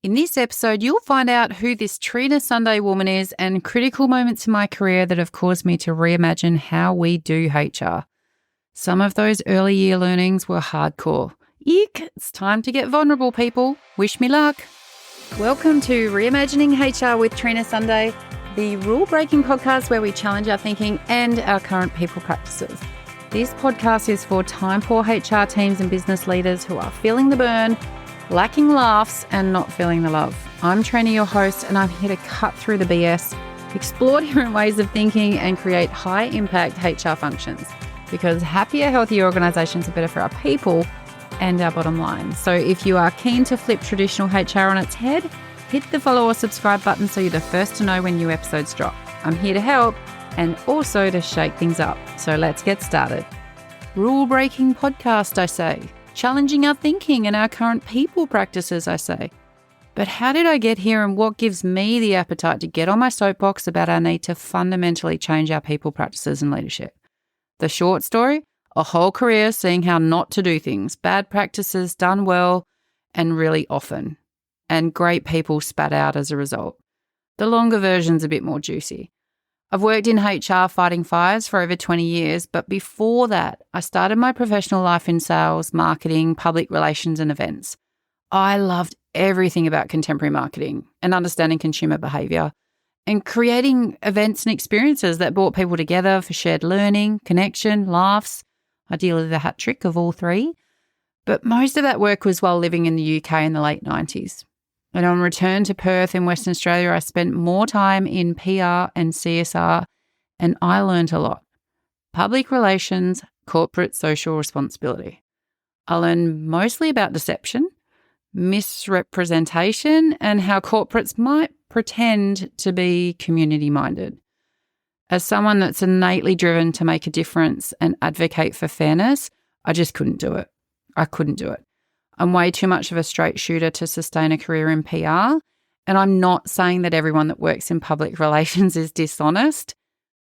In this episode, you'll find out who this Trina Sunday woman is and critical moments in my career that have caused me to reimagine how we do HR. Some of those early year learnings were hardcore. Eek, it's time to get vulnerable, people. Wish me luck. Welcome to Reimagining HR with Trina Sunday, the rule-breaking podcast where we challenge our thinking and our current people practices. This podcast is for time-poor HR teams and business leaders who are feeling the burn, lacking laughs and not feeling the love. I'm Trina, your host, and I'm here to cut through the BS, explore different ways of thinking and create high-impact HR functions, because happier, healthier organisations are better for our people and our bottom line. So if you are keen to flip traditional HR on its head, hit the follow or subscribe button so you're the first to know when new episodes drop. I'm here to help and also to shake things up. So let's get started. Rule-breaking podcast, I say. Challenging our thinking and our current people practices, I say. But how did I get here and what gives me the appetite to get on my soapbox about our need to fundamentally change our people practices and leadership? The short story, a whole career seeing how not to do things, bad practices done well and really often, and great people spat out as a result. The longer version's a bit more juicy. I've worked in HR fighting fires for over 20 years, but before that, I started my professional life in sales, marketing, public relations and events. I loved everything about contemporary marketing and understanding consumer behaviour and creating events and experiences that brought people together for shared learning, connection, laughs, ideally the hat trick of all three. But most of that work was while living in the UK in the late 90s. And on return to Perth in Western Australia, I spent more time in PR and CSR, and I learned a lot. Public relations, corporate social responsibility. I learned mostly about deception, misrepresentation, and how corporates might pretend to be community-minded. As someone that's innately driven to make a difference and advocate for fairness, I just couldn't do it. I couldn't do it. I'm way too much of a straight shooter to sustain a career in PR, and I'm not saying that everyone that works in public relations is dishonest,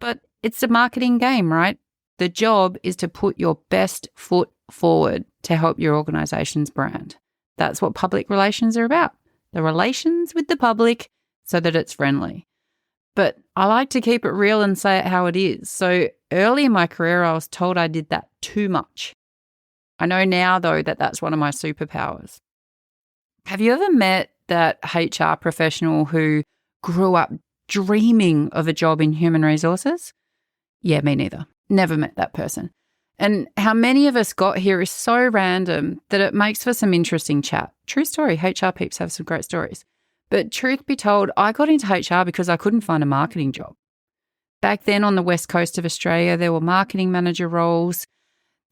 but it's a marketing game, right? The job is to put your best foot forward to help your organisation's brand. That's what public relations are about, the relations with the public so that it's friendly. But I like to keep it real and say it how it is. So early in my career, I was told I did that too much. I know now, though, that that's one of my superpowers. Have you ever met that HR professional who grew up dreaming of a job in human resources? Yeah, me neither. Never met that person. And how many of us got here is so random that it makes for some interesting chat. True story, HR peeps have some great stories. But truth be told, I got into HR because I couldn't find a marketing job. Back then on the west coast of Australia, there were marketing manager roles.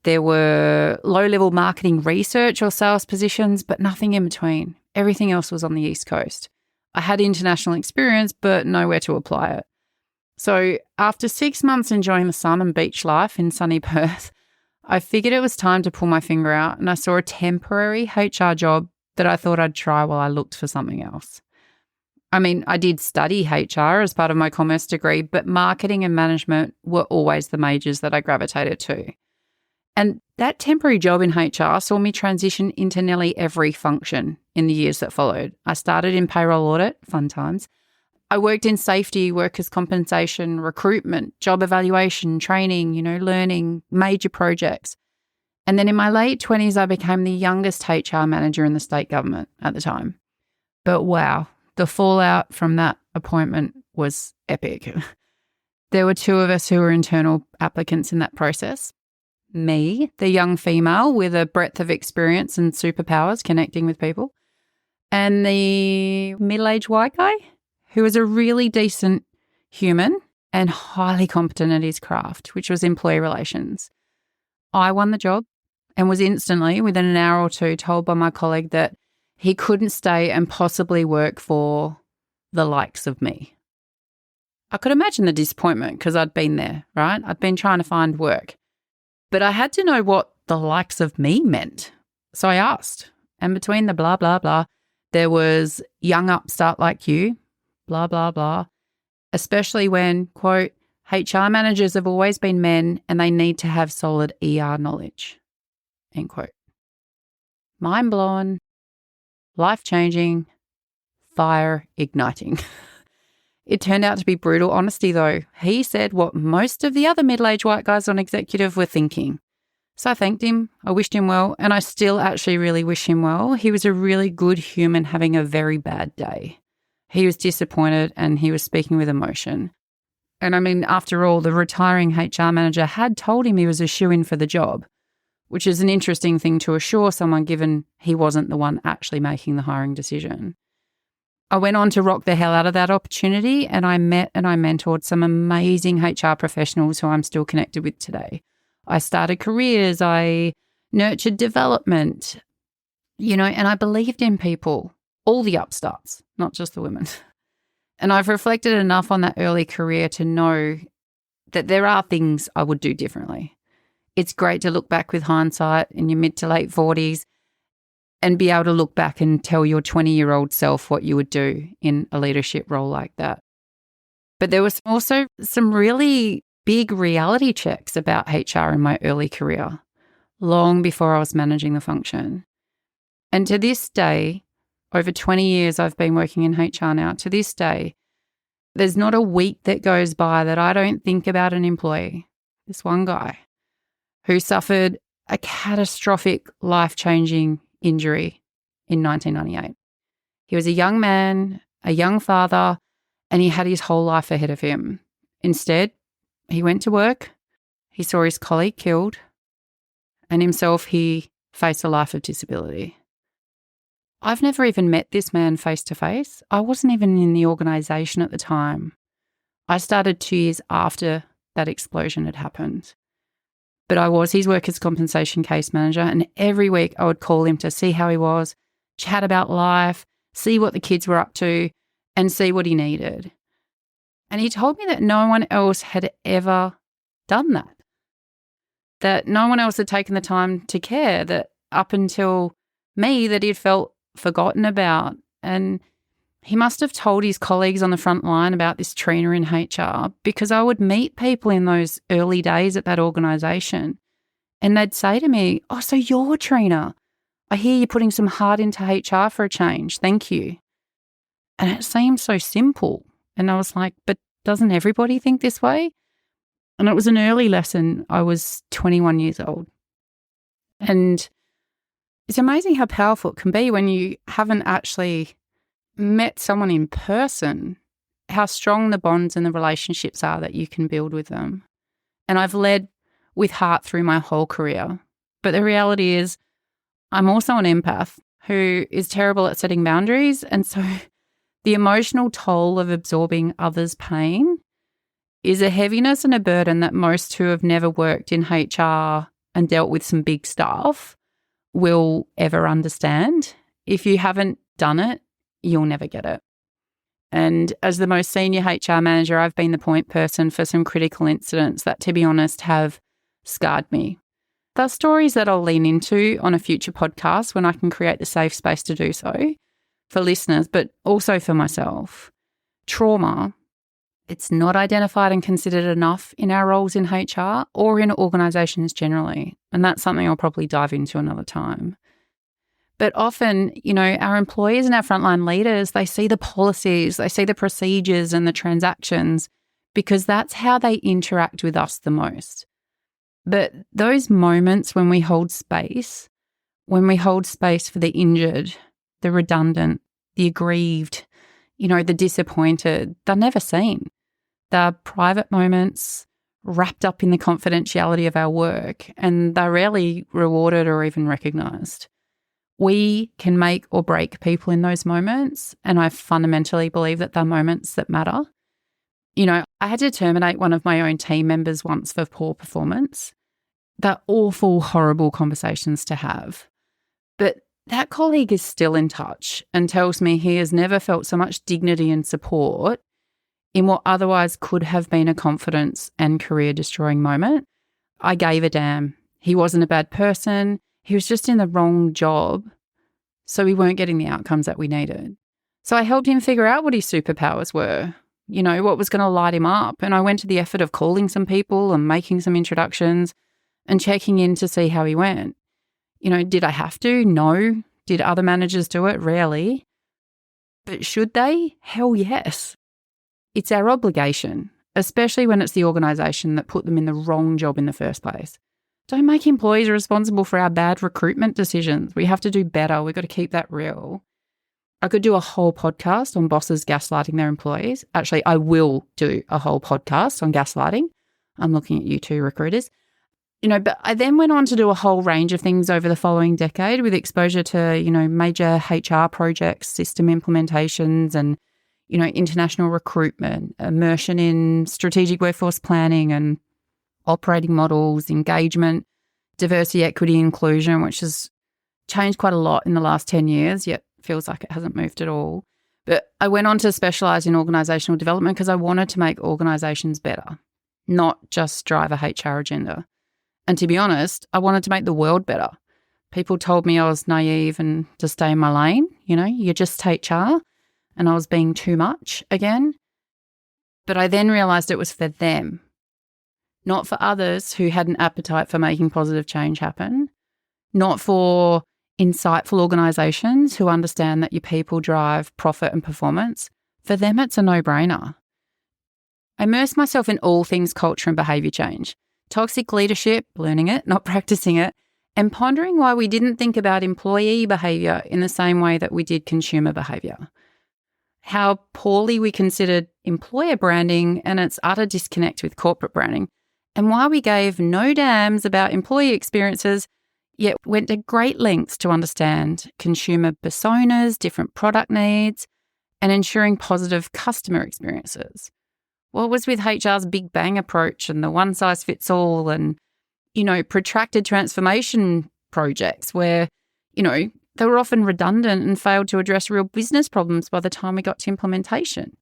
There were low-level marketing research or sales positions, but nothing in between. Everything else was on the East Coast. I had international experience, but nowhere to apply it. So after 6 months enjoying the sun and beach life in sunny Perth, I figured it was time to pull my finger out, and I saw a temporary HR job that I thought I'd try while I looked for something else. I mean, I did study HR as part of my commerce degree, but marketing and management were always the majors that I gravitated to. And that temporary job in HR saw me transition into nearly every function in the years that followed. I started in payroll audit, fun times. I worked in safety, workers' compensation, recruitment, job evaluation, training, learning, major projects. And then in my late 20s, I became the youngest HR manager in the state government at the time. But wow, the fallout from that appointment was epic. There were two of us who were internal applicants in that process. Me, the young female with a breadth of experience and superpowers connecting with people, and the middle-aged white guy who was a really decent human and highly competent at his craft, which was employee relations. I won the job and was instantly, within an hour or two, told by my colleague that he couldn't stay and possibly work for the likes of me. I could imagine the disappointment because I'd been there, right? I'd been trying to find work. But I had to know what the likes of me meant. So I asked. And between the blah, blah, blah, there was young upstart like you, blah, blah, blah, especially when, quote, HR managers have always been men and they need to have solid ER knowledge, end quote. Mind blown, life changing, fire igniting. It turned out to be brutal honesty, though. He said what most of the other middle-aged white guys on executive were thinking. So I thanked him, I wished him well, and I still actually really wish him well. He was a really good human having a very bad day. He was disappointed and he was speaking with emotion. And I mean, after all, the retiring HR manager had told him he was a shoo-in for the job, which is an interesting thing to assure someone given he wasn't the one actually making the hiring decision. I went on to rock the hell out of that opportunity, and I met and I mentored some amazing HR professionals who I'm still connected with today. I started careers, I nurtured development, and I believed in people, all the upstarts, not just the women. And I've reflected enough on that early career to know that there are things I would do differently. It's great to look back with hindsight in your mid to late 40s and be able to look back and tell your 20-year-old self what you would do in a leadership role like that. But there was also some really big reality checks about HR in my early career, long before I was managing the function. And to this day, over 20 years I've been working in HR now, to this day, there's not a week that goes by that I don't think about an employee, this one guy, who suffered a catastrophic life-changing injury in 1998. He was a young man, a young father, and he had his whole life ahead of him. Instead, he went to work, he saw his colleague killed, and himself, he faced a life of disability. I've never even met this man face to face. I wasn't even in the organisation at the time. I started 2 years after that explosion had happened. But I was his workers' compensation case manager, and every week I would call him to see how he was, chat about life, see what the kids were up to, and see what he needed. And he told me that no one else had ever done that no one else had taken the time to care, that up until me, that he'd felt forgotten about. And he must have told his colleagues on the front line about this Trina in HR, because I would meet people in those early days at that organisation and they'd say to me, "Oh, so you're Trina. I hear you're putting some heart into HR for a change. Thank you." And it seemed so simple. And I was like, but doesn't everybody think this way? And it was an early lesson. I was 21 years old. And it's amazing how powerful it can be when you haven't actually met someone in person, how strong the bonds and the relationships are that you can build with them. And I've led with heart through my whole career. But the reality is I'm also an empath who is terrible at setting boundaries. And so the emotional toll of absorbing others' pain is a heaviness and a burden that most who have never worked in HR and dealt with some big stuff will ever understand. If you haven't done it, you'll never get it. And as the most senior HR manager, I've been the point person for some critical incidents that, to be honest, have scarred me. They're stories that I'll lean into on a future podcast when I can create the safe space to do so for listeners, but also for myself. Trauma, it's not identified and considered enough in our roles in HR or in organisations generally. And that's something I'll probably dive into another time. But often, our employees and our frontline leaders, they see the policies, they see the procedures and the transactions because that's how they interact with us the most. But those moments when we hold space for the injured, the redundant, the aggrieved, the disappointed, they're never seen. They're private moments wrapped up in the confidentiality of our work, and they're rarely rewarded or even recognised. We can make or break people in those moments, and I fundamentally believe that they're moments that matter. I had to terminate one of my own team members once for poor performance. They're awful, horrible conversations to have. But that colleague is still in touch and tells me he has never felt so much dignity and support in what otherwise could have been a confidence and career-destroying moment. I gave a damn. He wasn't a bad person. He was just in the wrong job, so we weren't getting the outcomes that we needed. So I helped him figure out what his superpowers were, what was going to light him up. And I went to the effort of calling some people and making some introductions and checking in to see how he went. Did I have to? No. Did other managers do it? Rarely. But should they? Hell yes. It's our obligation, especially when it's the organisation that put them in the wrong job in the first place. Don't make employees responsible for our bad recruitment decisions. We have to do better. We've got to keep that real. I could do a whole podcast on bosses gaslighting their employees. Actually, I will do a whole podcast on gaslighting. I'm looking at you two recruiters. But I then went on to do a whole range of things over the following decade with exposure to, major HR projects, system implementations and, international recruitment, immersion in strategic workforce planning and operating models, engagement, diversity, equity, inclusion, which has changed quite a lot in the last 10 years, yet feels like it hasn't moved at all. But I went on to specialise in organisational development because I wanted to make organisations better, not just drive a HR agenda. And to be honest, I wanted to make the world better. People told me I was naive and to stay in my lane. You're just HR. And I was being too much again. But I then realised it was for them, not for others who had an appetite for making positive change happen, not for insightful organisations who understand that your people drive profit and performance. For them, it's a no-brainer. I immersed myself in all things culture and behaviour change, toxic leadership, learning it, not practicing it, and pondering why we didn't think about employee behaviour in the same way that we did consumer behaviour. How poorly we considered employer branding and its utter disconnect with corporate branding, and why we gave no damns about employee experiences, yet went to great lengths to understand consumer personas, different product needs, and ensuring positive customer experiences. What was with HR's big bang approach and the one-size-fits-all and, protracted transformation projects where, they were often redundant and failed to address real business problems by the time we got to implementation.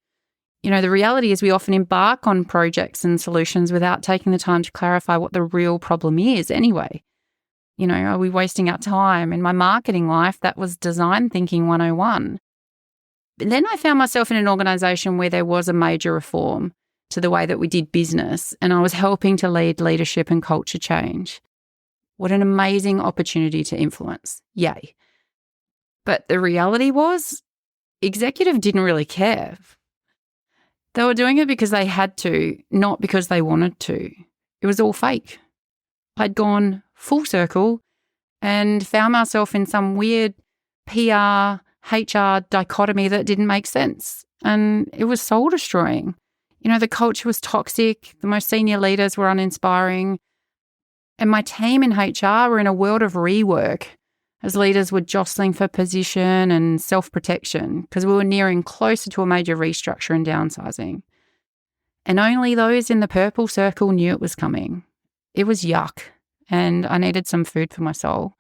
The reality is we often embark on projects and solutions without taking the time to clarify what the real problem is anyway. Are we wasting our time? In my marketing life, that was design thinking 101. But then I found myself in an organisation where there was a major reform to the way that we did business, and I was helping to lead leadership and culture change. What an amazing opportunity to influence. Yay. But the reality was, executive didn't really care. They were doing it because they had to, not because they wanted to. It was all fake. I'd gone full circle and found myself in some weird PR, HR dichotomy that didn't make sense. And it was soul destroying. The culture was toxic. The most senior leaders were uninspiring. And my team in HR were in a world of rework as leaders were jostling for position and self-protection because we were nearing closer to a major restructure and downsizing. And only those in the purple circle knew it was coming. It was yuck, and I needed some food for my soul.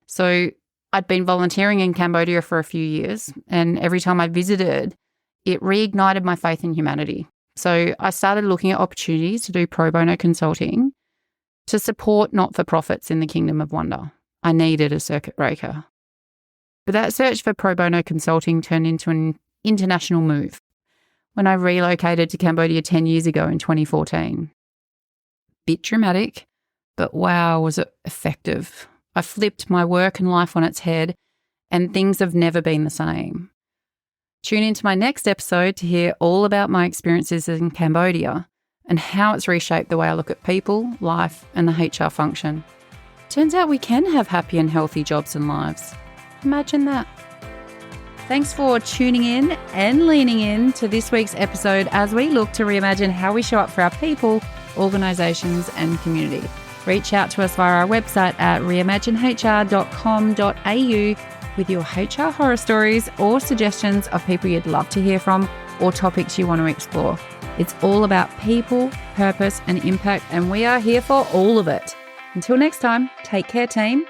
So I'd been volunteering in Cambodia for a few years, and every time I visited, it reignited my faith in humanity. So I started looking at opportunities to do pro bono consulting to support not-for-profits in the Kingdom of Wonder. I needed a circuit breaker. But that search for pro bono consulting turned into an international move when I relocated to Cambodia 10 years ago in 2014. Bit dramatic, but wow, was it effective. I flipped my work and life on its head, and things have never been the same. Tune into my next episode to hear all about my experiences in Cambodia and how it's reshaped the way I look at people, life, and the HR function. Turns out we can have happy and healthy jobs and lives. Imagine that. Thanks for tuning in and leaning in to this week's episode as we look to reimagine how we show up for our people, organisations, and community. Reach out to us via our website at reimaginehr.com.au with your HR horror stories or suggestions of people you'd love to hear from or topics you want to explore. It's all about people, purpose, and impact, and we are here for all of it. Until next time, take care, team.